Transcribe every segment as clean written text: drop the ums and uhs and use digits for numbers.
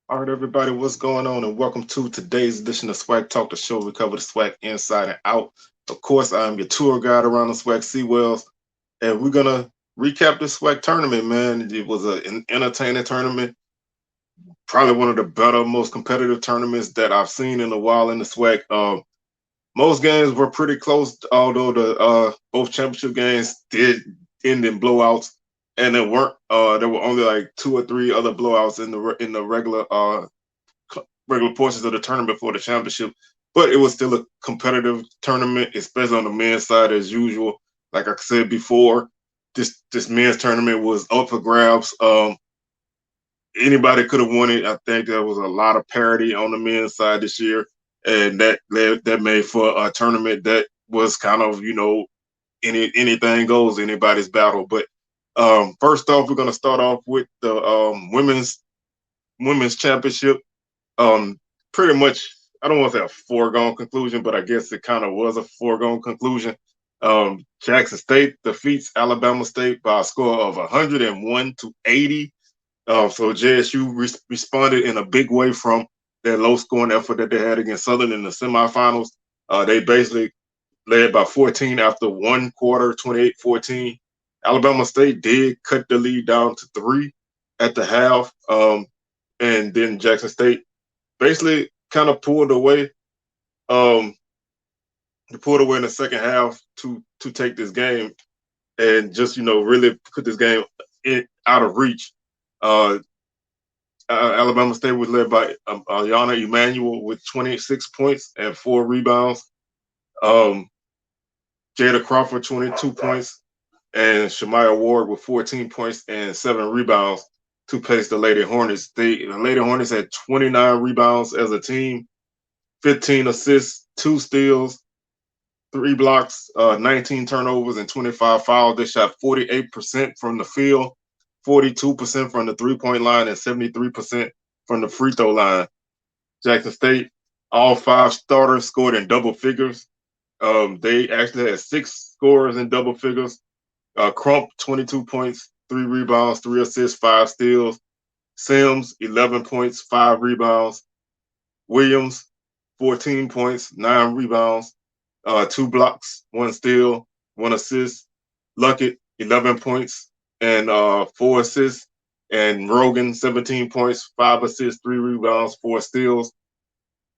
All right, everybody, what's going on? And welcome to today's edition of SWAC Talk, the show we cover the SWAC inside and out. Of course, I'm your tour guide around the SWAC Seawells, and we're gonna recap the SWAC tournament. Man, it was an entertaining tournament, probably one of the better, most competitive tournaments that I've seen in a while in the SWAC. Most games were pretty close, although the both championship games did end in blowouts, and there were only like two or three other blowouts in the regular portions of the tournament for the championship. But it was still a competitive tournament, especially on the men's side as usual. Like I said before, this men's tournament was up for grabs. Anybody could have won it. I think there was a lot of parity on the men's side this year, and that made for a tournament that was kind of anything goes, anybody's battle. But first off, we're going to start off with the women's championship. Um, Pretty much, I don't want to say a foregone conclusion, but I guess it kind of was a foregone conclusion. Jackson State defeats Alabama State by a score of 101-80. So JSU responded in a big way from that low scoring effort that they had against Southern in the semifinals. They basically led by 14 after one quarter, 28-14. Alabama State did cut the lead down to three at the half. And then Jackson State basically kind of pulled away. They pulled away in the second half to take this game and just really put this game out of reach. Uh, Alabama State was led by Ayana Emanuel with 26 points and 4 rebounds. Um, Jada Crawford 22 points and Shemaya Ward with 14 points and 7 rebounds to pace the Lady Hornets. The Lady Hornets had 29 rebounds as a team, 15 assists, 2 steals, 3 blocks, 19 turnovers, and 25 fouls. They shot 48% from the field, 42% from the 3-point line, and 73% from the free throw line. Jackson State, all 5 starters scored in double figures. They actually had 6 scorers in double figures. Crump, 22 points, 3 rebounds, 3 assists, 5 steals. Sims, 11 points, 5 rebounds. Williams, 14 points, 9 rebounds, 2 blocks, 1 steal, 1 assist. Luckett, 11 points and 4 assists. And Rogan, 17 points, 5 assists, 3 rebounds, 4 steals.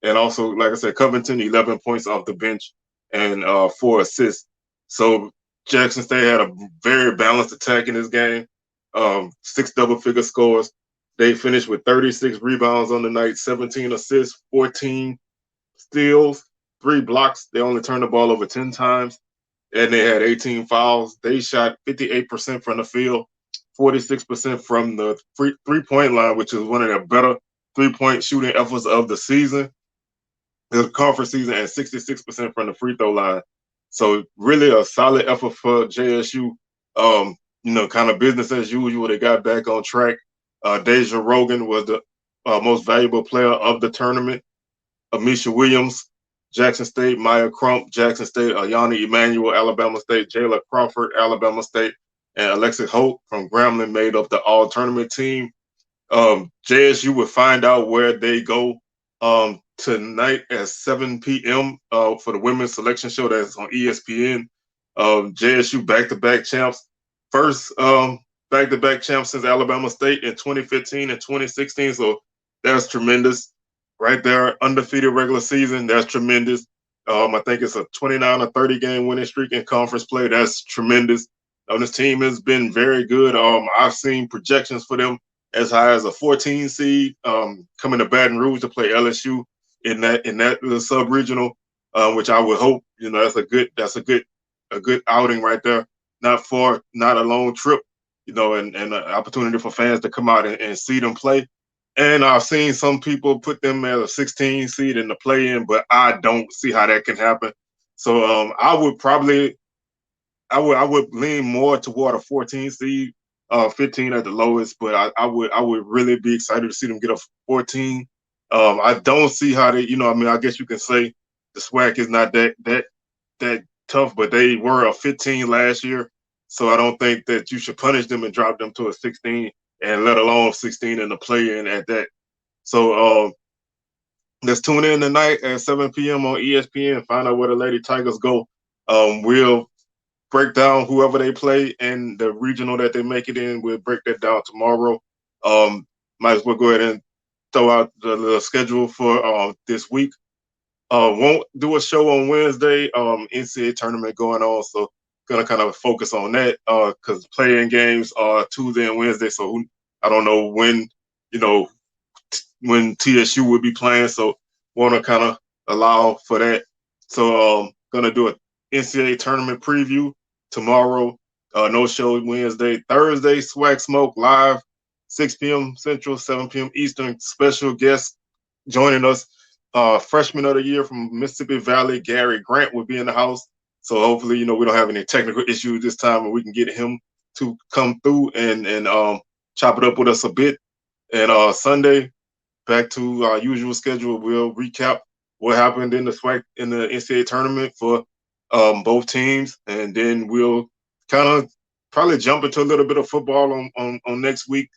And also, like I said, Covington, 11 points off the bench and 4 assists. So Jackson State had a very balanced attack in this game. 6 double-figure scores. They finished with 36 rebounds on the night, 17 assists, 14 steals, 3 blocks. They only turned the ball over 10 times, and they had 18 fouls. They shot 58% from the field, 46% from the three-point line, which is one of their better three-point shooting efforts of the season, the conference season, and 66% from the free throw line. So really a solid effort for JSU. Kind of business as usual. They got back on track. Deja Rogan was the most valuable player of the tournament. Amisha Williams, Jackson State, Maya Crump, Jackson State, Ayana Emanuel, Alabama State, Jayla Crawford, Alabama State, and Alexis Holt from Grambling made up the all-tournament team. JSU will find out where they go tonight at 7 p.m. For the women's selection show that's on ESPN. JSU back-to-back champs. First back-to-back champs since Alabama State in 2015 and 2016. So that's tremendous. Right there, undefeated regular season. That's tremendous. I think it's a 29 or 30 game winning streak in conference play. That's tremendous. This team has been very good. I've seen projections for them as high as a 14 seed coming to Baton Rouge to play LSU in that little sub regional, which I would hope that's a good outing right there. Not a long trip, and an opportunity for fans to come out and see them play. And I've seen some people put them at a 16 seed in the play-in, but I don't see how that can happen. So I would lean more toward a 14 seed, 15 at the lowest. But I would really be excited to see them get a 14. I don't see how they, I guess you can say the SWAC is not that tough, but they were a 15 last year, so I don't think that you should punish them and drop them to a 16, and let alone 16 in the play-in at that. So let's tune in tonight at 7 p.m. on ESPN. Find out where the Lady Tigers go. We'll break down whoever they play and the regional that they make it in. We'll break that down tomorrow. Might as well go ahead and throw out the schedule for this week. Won't do a show on Wednesday. NCAA tournament going on, so gonna kind of focus on that because playing games are Tuesday and Wednesday. So I don't know when when TSU will be playing. So want to kind of allow for that. So gonna do a NCAA tournament preview tomorrow. No show Wednesday. Thursday, SWAC Smoke live, 6 p.m. Central, 7 p.m. Eastern. Special guest joining us. Freshman of the year from Mississippi Valley, Gary Grant will be in the house. So hopefully, we don't have any technical issues this time, and we can get him to come through and chop it up with us a bit. And Sunday, back to our usual schedule. We'll recap what happened in the SWAC in the NCAA tournament for both teams, and then we'll kind of probably jump into a little bit of football on next week.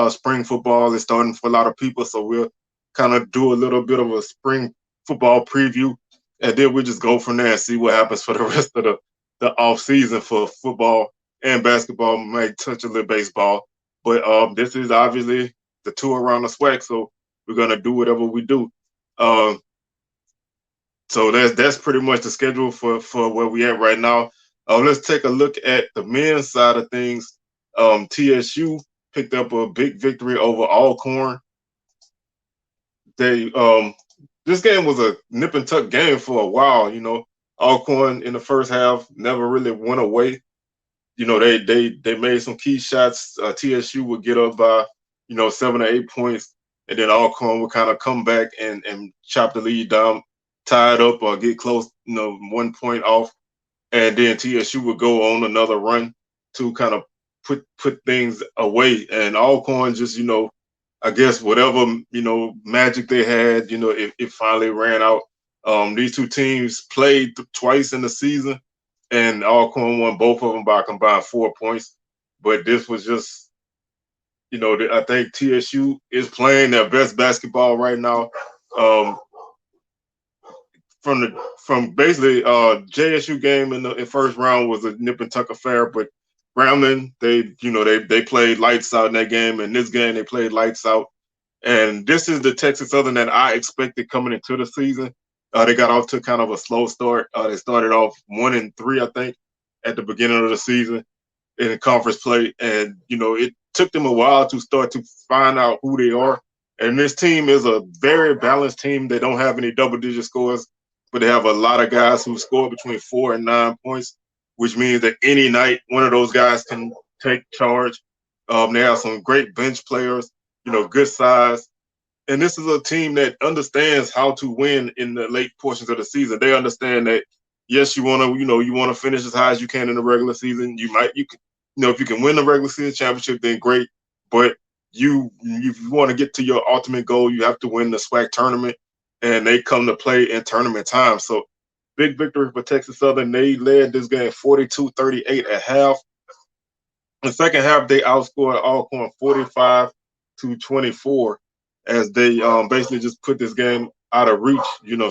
Spring football is starting for a lot of people, so we'll kind of do a little bit of a spring football preview, and then we'll just go from there and see what happens for the rest of the off season for football and basketball. Might touch a little baseball, but this is obviously the tour around the SWAC, so we're gonna do whatever we do. So that's pretty much the schedule for where we at right now. Let's take a look at the men's side of things. TSU picked up a big victory over Alcorn. They this game was a nip and tuck game for a while. Alcorn in the first half never really went away. They made some key shots. TSU would get up by 7 or 8 points, and then Alcorn would kind of come back and chop the lead down, tie it up or get close, 1 point off, and then TSU would go on another run to kind of put things away. And Alcorn just, I guess whatever, magic they had, it finally ran out. These two teams played twice in the season, and Alcorn won both of them by a combined 4 points. But this was just, I think TSU is playing their best basketball right now. From basically JSU game in the first round was a nip and tuck affair, but Grambling, they played lights out in that game, and this game they played lights out. And this is the Texas Southern that I expected coming into the season. They got off to kind of a slow start. They started off 1-3, I think, at the beginning of the season in conference play, and it took them a while to start to find out who they are. And this team is a very balanced team. They don't have any double-digit scores, but they have a lot of guys who score between 4 and 9 points, which means that any night one of those guys can take charge. They have some great bench players, good size. And this is a team that understands how to win in the late portions of the season. They understand that, yes, you want to finish as high as you can in the regular season. If you can win the regular season championship, then great. But if you want to get to your ultimate goal, you have to win the SWAC tournament, and they come to play in tournament time. So big victory for Texas Southern. They led this game 42-38 at half. In the second half, they outscored Alcorn 45-24 as they basically just put this game out of reach.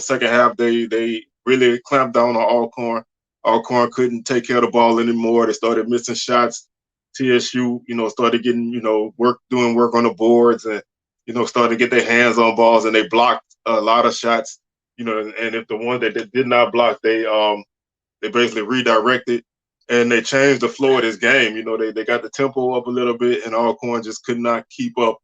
Second half, they really clamped down on Alcorn. Alcorn couldn't take care of the ball anymore. They started missing shots. TSU, started getting, doing work on the boards and, starting to get their hands on balls, and they blocked a lot of shots, and if the one that they did not block, they basically redirected and they changed the flow of this game. They got the tempo up a little bit, and Alcorn just could not keep up.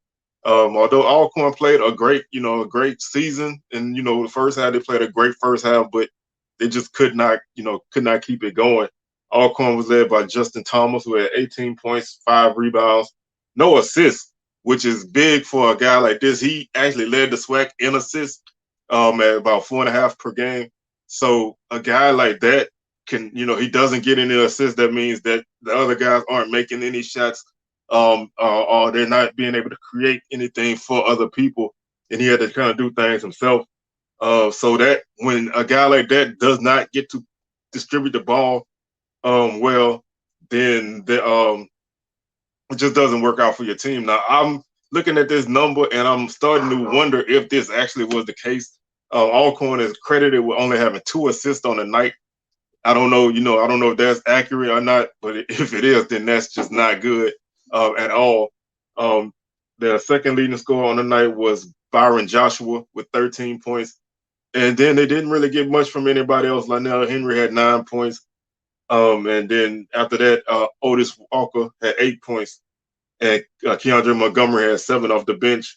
Although Alcorn played a great season, and the first half they played a great first half, but they just could not keep it going. Alcorn was led by Justin Thomas, who had 18 points, 5 rebounds, no assists, which is big for a guy like this. He actually led the SWAC in assists at about 4.5 per game. So a guy like that can, he doesn't get any assists. That means that the other guys aren't making any shots, or they're not being able to create anything for other people. And he had to kind of do things himself. So that when a guy like that does not get to distribute the ball well, then it just doesn't work out for your team. Now, I'm looking at this number, and I'm starting to wonder if this actually was the case. Alcorn is credited with only having 2 assists on the night. I don't know, I don't know if that's accurate or not, but if it is, then that's just not good at all. Um, their second leading scorer on the night was Byron Joshua with 13 points. And then they didn't really get much from anybody else. Lionel Henry had 9 points. And then after that, Otis Walker had 8 points. And Keandre Montgomery had 7 off the bench.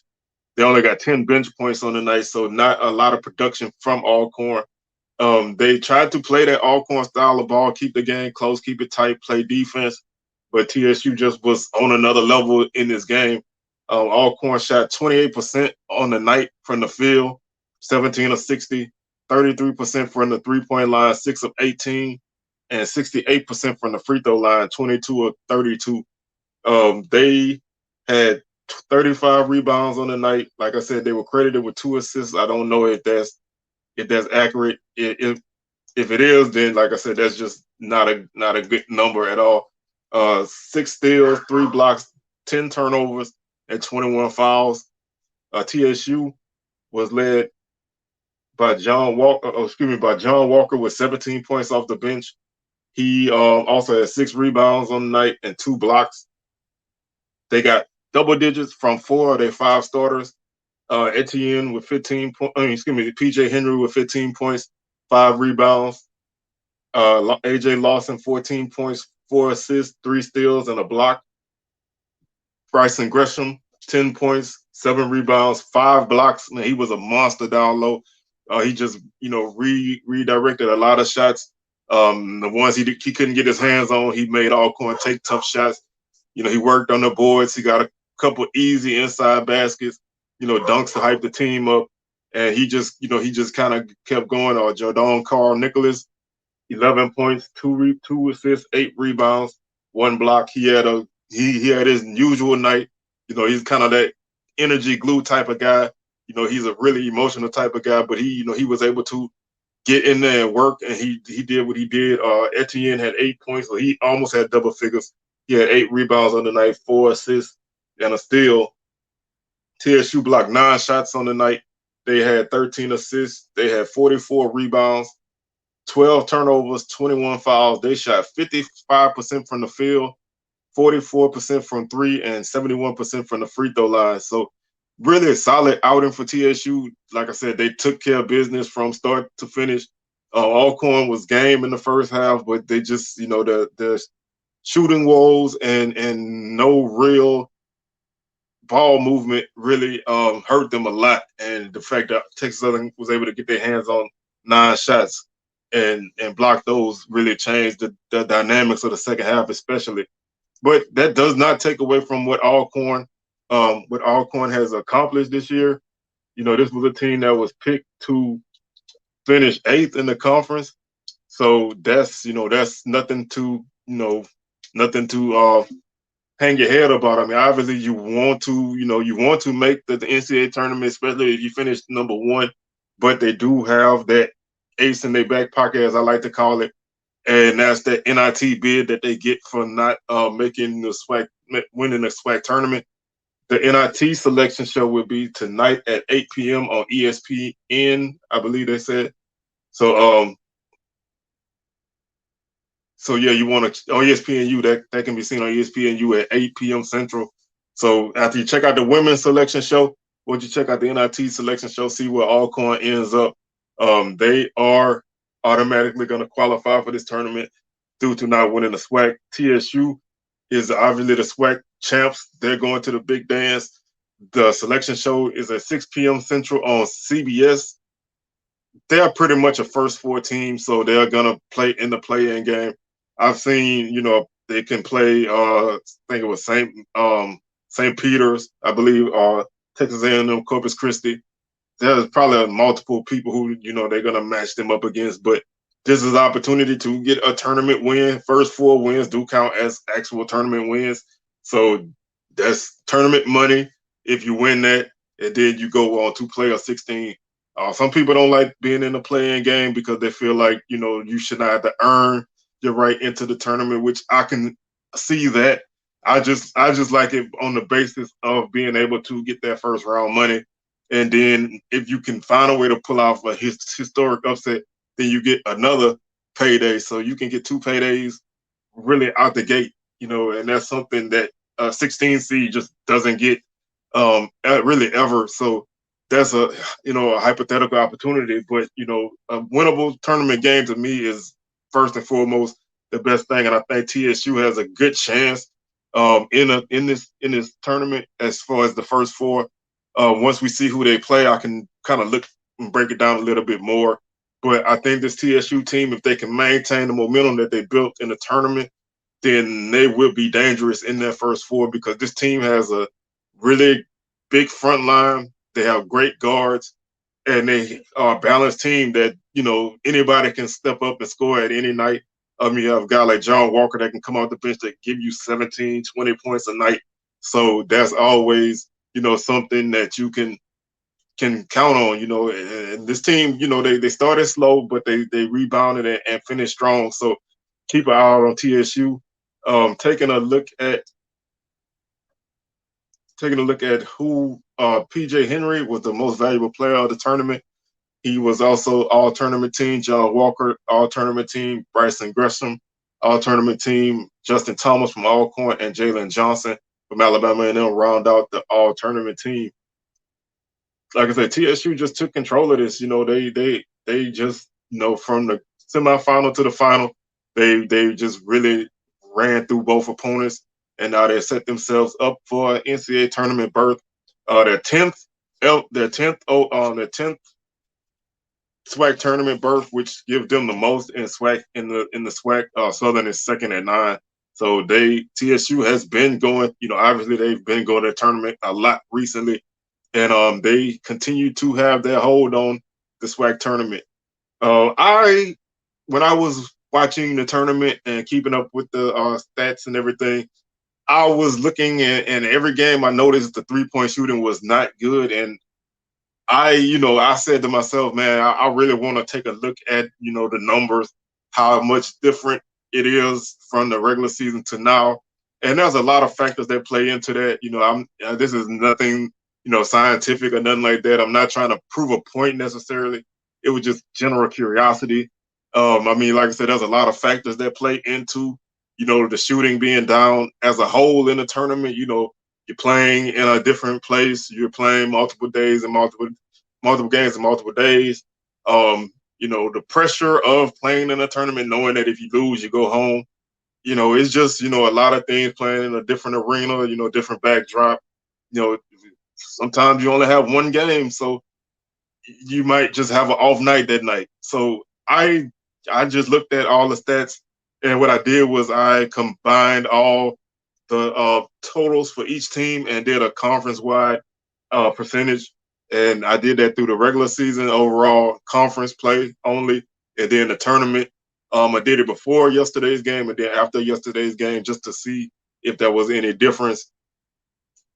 They only got 10 bench points on the night, so not a lot of production from Alcorn. They tried to play that Alcorn style of ball, keep the game close, keep it tight, play defense, but TSU just was on another level in this game. Alcorn shot 28% on the night from the field, 17 of 60, 33% from the three-point line, 6 of 18, and 68% from the free throw line, 22 of 32. They had 35 rebounds on the night. Like I said, they were credited with 2 assists. I don't know if that's accurate. If it is, then like I said, that's just not a good number at all. 6 steals, 3 blocks, 10 turnovers, and 21 fouls. TSU was led by John Walker. By John Walker with 17 points off the bench. He also had 6 rebounds on the night and 2 blocks. They got double digits from 4 of their 5 starters. Etienne with 15 points. PJ Henry with 15 points, 5 rebounds. AJ Lawson, 14 points, 4 assists, 3 steals, and a block. Bryson Gresham, 10 points, 7 rebounds, 5 blocks. Man, he was a monster down low. He just, redirected a lot of shots. The ones he couldn't get his hands on, he made Alcorn take tough shots. He worked on the boards. He got a couple easy inside baskets, dunks to hype the team up. And he just kind of kept going. Jordan Carl Nicholas, 11 points, 2 assists, 8 rebounds, 1 block. He had his usual night. He's kind of that energy glue type of guy. He's a really emotional type of guy, but he was able to get in there and work, and he did what he did. Etienne had 8 points, so he almost had double figures. He had 8 rebounds on the night, 4 assists, and a steal. TSU blocked 9 shots on the night. They had 13 assists. They had 44 rebounds, 12 turnovers, 21 fouls. They shot 55% from the field, 44% from 3, and 71% from the free throw line. So really a solid outing for TSU. Like I said, they took care of business from start to finish. Alcorn was game in the first half, but they just, the shooting woes and no real ball movement really hurt them a lot. And the fact that Texas Southern was able to get their hands on 9 shots and block those really changed the dynamics of the second half, especially. But that does not take away from what Alcorn has accomplished this year. This was a team that was picked to finish 8th in the conference. So that's nothing to hang your head about. I mean, obviously you want to make the NCAA tournament, especially if you finish number 1. But they do have that ace in their back pocket, as I like to call it, and that's that NIT bid that they get for not winning the SWAC tournament. The NIT selection show will be tonight at 8 p.m. on ESPN, I believe they said. So yeah, you want to on ESPNU, that can be seen on ESPNU at 8 p.m. Central. So after you check out the women's selection show, once you check out the NIT selection show, see where Alcorn ends up. They are automatically going to qualify for this tournament due to not winning the SWAC. TSU is obviously the SWAC champs. They're going to the big dance. The selection show is at 6 p.m. Central on CBS. They're pretty much a first 4 team, so they're going to play in the play-in game. I've seen, they can play, I think it was St. Peter's, I believe, Texas A&M, Corpus Christi. There's probably multiple people who, they're going to match them up against, but this is an opportunity to get a tournament win. First 4 wins do count as actual tournament wins. So that's tournament money if you win that, and then you go on to play a 16. Some people don't like being in the play-in game because they feel like, you should not have to earn your right into the tournament, which I can see that. I just like it on the basis of being able to get that first round money, and then if you can find a way to pull off a historic upset, then you get another payday. So you can get two paydays really out the gate, and that's something that 16 seed just doesn't get really ever. So that's a hypothetical opportunity, but a winnable tournament game to me is first and foremost the best thing, and I think TSU has a good chance in this tournament as far as the first four. Once we see who they play, I can kind of look and break it down a little bit more. But I think this TSU team, if they can maintain the momentum that they built in the tournament, then they will be dangerous in their first four because this team has a really big front line. They have great guards, and they are a balanced team that, anybody can step up and score at any night. You have a guy like John Walker that can come off the bench that give you 17, 20 points a night. So that's always, something that you can count on, and this team, they started slow, but they rebounded and finished strong. So keep an eye out on TSU. Taking a look at who PJ Henry was the most valuable player of the tournament. He was also all tournament team. John Walker, all tournament team. Bryson Gresham, all tournament team. Justin Thomas from Alcorn and Jalen Johnson from Alabama and them round out the all tournament team. Like I said, TSU just took control of this. They just, from the semifinal to the final, they just really ran through both opponents, and now they set themselves up for an NCAA tournament berth. Their tenth SWAC tournament berth, which gives them the most in SWAC in the SWAC. Southern is second at 9. So TSU has been going. Obviously they've been going to the tournament a lot recently, and they continue to have their hold on the SWAC tournament. When I was watching the tournament and keeping up with the stats and everything, I was looking and every game I noticed the 3-point shooting was not good. And I said to myself, man, I really want to take a look at, the numbers, how much different it is from the regular season to now. And there's a lot of factors that play into that. This is nothing, scientific or nothing like that. I'm not trying to prove a point necessarily. It was just general curiosity. Like I said, there's a lot of factors that play into, the shooting being down as a whole in the tournament. You're playing in a different place. You're playing multiple days and multiple games in multiple days. The pressure of playing in a tournament, knowing that if you lose, you go home. It's just, a lot of things playing in a different arena, different backdrop. Sometimes you only have one game, so you might just have an off night that night. So I just looked at all the stats, and what I did was I combined all the totals for each team and did a conference-wide percentage. And I did that through the regular season, overall conference play only, and then the tournament. I did it before yesterday's game and then after yesterday's game just to see if there was any difference.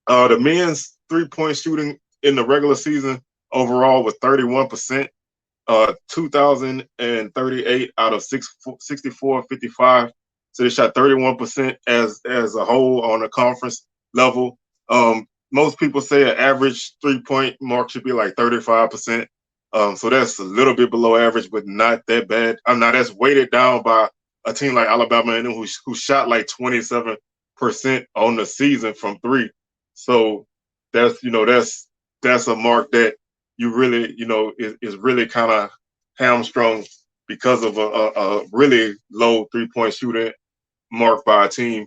The men's 3-point shooting in the regular season overall was 31%, 2,038 out of 64-55. So they shot 31% as a whole on a conference level. Most people say an average 3-point mark should be like 35%. So that's a little bit below average, but not that bad. Now that's weighted down by a team like Alabama and them who shot like 27% on the season from 3. So that's a mark that you really is really kind of hamstrung because of a really low 3-point shooting mark by a team.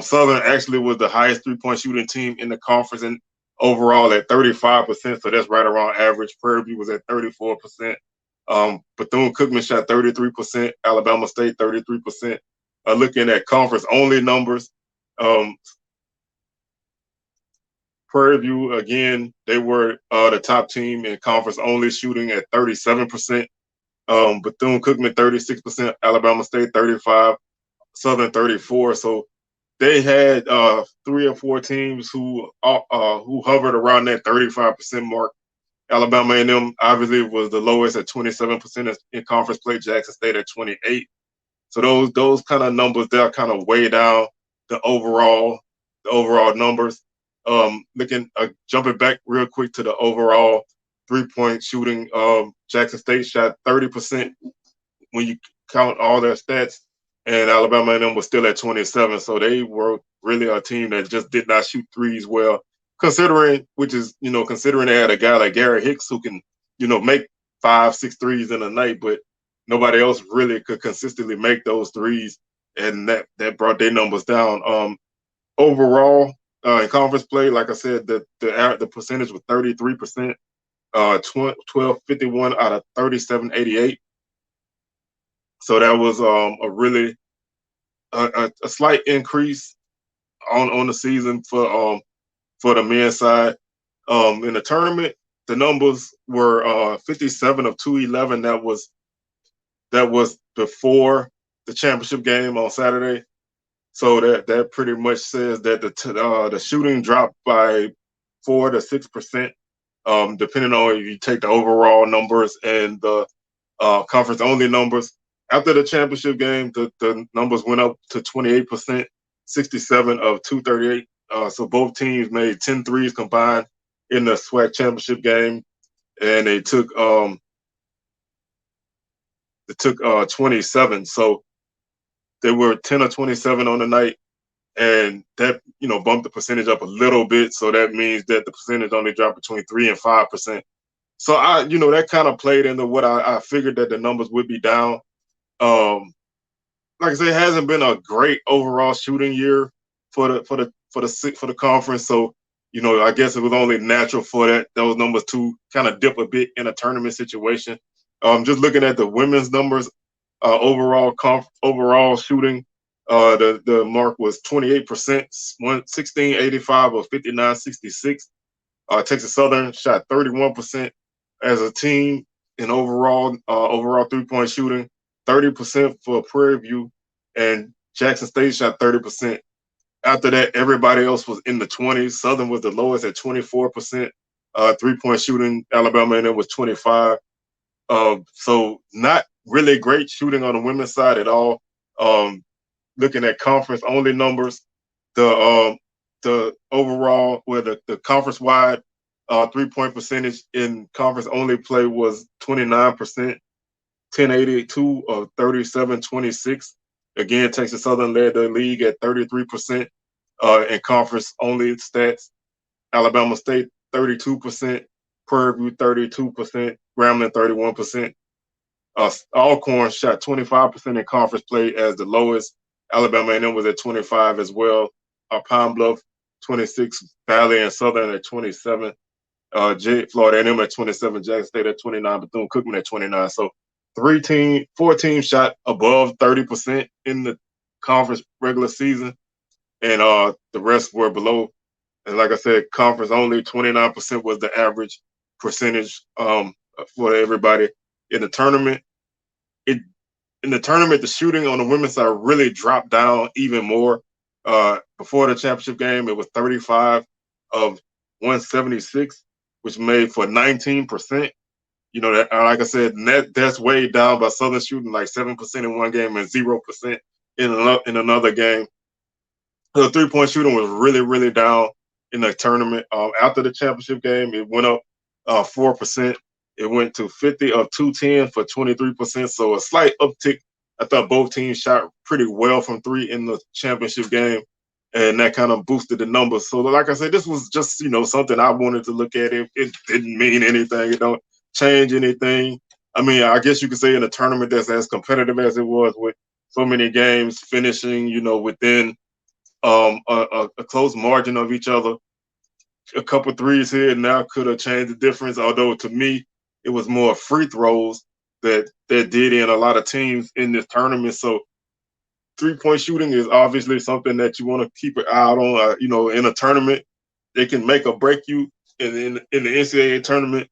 Southern actually was the highest 3-point shooting team in the conference and overall at 35%, so that's right around average. Prairie View was at 34%. Bethune-Cookman shot 33%, Alabama State 33%. Looking at conference-only numbers, Prairie View, again, they were the top team in conference-only shooting at 37%. Bethune-Cookman 36%, Alabama State 35%, Southern 34%. So they had 3 or 4 teams who hovered around that 35% mark. Alabama A&M obviously was the lowest at 27% in conference play. Jackson State at 28%. So those kind of numbers there kind of weigh down the overall the overall numbers. Jumping back real quick to the overall 3-point shooting. Jackson State shot 30% when you count all their stats, and Alabama and them was still at 27. So they were really a team that just did not shoot threes well, considering they had a guy like Gary Hicks who can, make 5, 6 threes in a night, but nobody else really could consistently make those threes, and that brought their numbers down. Overall, in conference play, like I said, the percentage was 33%, 1251 out of 3788. So that was a really a slight increase on the season for the men's side. In the tournament, the numbers were 57 of 211. That was before the championship game on Saturday. So that pretty much says that the shooting dropped by 4 to 6%, depending on if you take the overall numbers and the conference only numbers. After the championship game, the numbers went up to 28%, 67 of 238. So both teams made 10 threes combined in the SWAC championship game, and they took 27. So they were 10 or 27 on the night, and that bumped the percentage up a little bit. So that means that the percentage only dropped between 3 and 5%. So that kind of played into what I figured that the numbers would be down. Like I said, it hasn't been a great overall shooting year for the conference. So I guess it was only natural for those numbers to kind of dip a bit in a tournament situation. Just looking at the women's numbers, overall shooting, the mark was 28%, 1685 of 5966. Texas Southern shot 31% as a team in overall 3-point shooting, 30% for Prairie View, and Jackson State shot 30%. After that, everybody else was in the 20s. Southern was the lowest at 24%. 3-point shooting, Alabama and it was 25. So not really great shooting on the women's side at all. Looking at conference only numbers, the overall, the conference wide 3-point percentage in conference only play was 29%, 1082 of 3726. Again, Texas Southern led the league at 33% in conference only stats. Alabama State 32%, Prairie View 32%, Grambling 31%. Alcorn shot 25% in conference play as the lowest. Alabama A&M was at 25 as well. Pine Bluff 26, Valley and Southern at 27. Florida A&M at 27, Jackson State at 29, Bethune-Cookman at 29. So 4 teams shot above 30% in the conference regular season, and the rest were below. And like I said, conference only 29% was the average percentage for everybody. In the tournament, the shooting on the women's side really dropped down even more. Before the championship game, it was 35 of 176, which made for 19%. Like I said, that's way down by Southern shooting like 7% in one game and 0% in another game. The 3-point shooting was really, really down in the tournament. After the championship game, it went up 4%. It went to 50 of 210 for 23%. So a slight uptick. I thought both teams shot pretty well from 3 in the championship game, and that kind of boosted the numbers. So like I said, this was just, something I wanted to look at. It didn't mean anything. It don't change anything. I mean, I guess you could say in a tournament that's as competitive as it was, with so many games finishing, within a close margin of each other. A couple threes here and now could have changed the difference. Although to me, it was more free throws that did in a lot of teams in this tournament. So 3-point shooting is obviously something that you want to keep an eye out on. In a tournament, they can make or break you. In the NCAA tournament,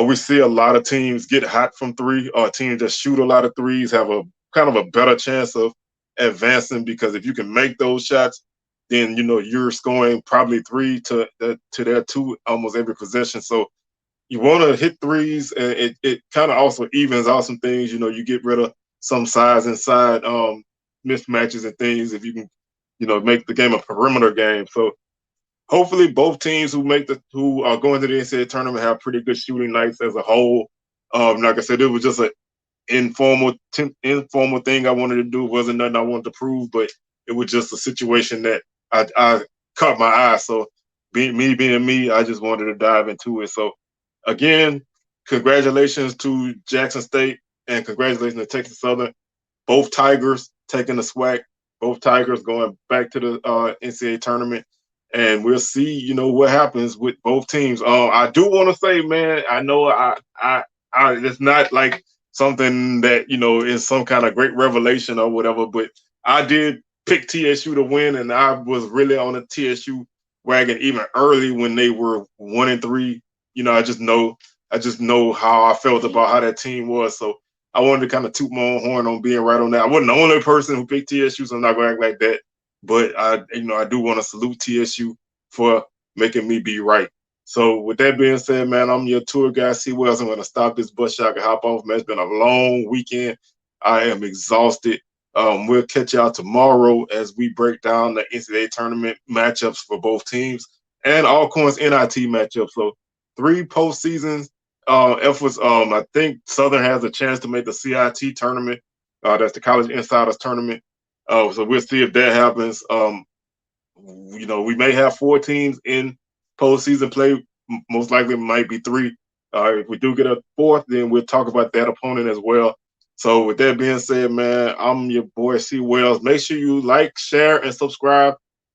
we see a lot of teams get hot from 3. Teams that shoot a lot of threes have a kind of a better chance of advancing, because if you can make those shots, then you're scoring probably 3 to their 2 almost every possession. So you want to hit threes, and it kind of also evens out some things. You get rid of some size inside mismatches and things if you can make the game a perimeter game. So hopefully both teams who are going to the NCAA tournament have pretty good shooting nights as a whole. Like I said, it was just an informal thing I wanted to do. It wasn't nothing I wanted to prove, but it was just a situation that I caught my eye. So being me, I just wanted to dive into it. So again, congratulations to Jackson State and congratulations to Texas Southern. Both Tigers taking the SWAC, both Tigers going back to the NCAA tournament, and we'll see, what happens with both teams. I do want to say, man, I know it's not like something that is some kind of great revelation or whatever, but I did pick TSU to win, and I was really on the TSU wagon even early when they were 1-3. I just know how I felt about how that team was, so I wanted to kind of toot my own horn on being right on that. I wasn't the only person who picked TSU, so I'm not going to act like that. But I do want to salute TSU for making me be right. So with that being said, man, I'm your tour guide, C. Wells. I'm going to stop this bus so I can hop off, man. It's been a long weekend. I am exhausted. We'll catch y'all tomorrow as we break down the NCAA tournament matchups for both teams and Alcorn's NIT matchup. So 3 postseasons efforts. I think Southern has a chance to make the CIT tournament. That's the College Insiders tournament. So we'll see if that happens. We may have 4 teams in postseason play. Most likely, it might be 3. If we do get a 4th, then we'll talk about that opponent as well. So with that being said, man, I'm your boy C. Wells. Make sure you like, share, and subscribe.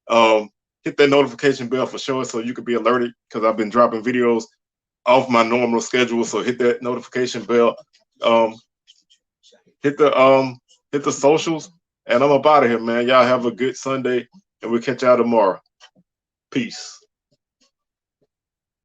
Hit that notification bell for sure so you can be alerted because I've been dropping videos off my normal schedule. So hit that notification bell. Hit the socials, and I'm up out of here, man. Y'all have a good Sunday, and we'll catch y'all tomorrow. Peace.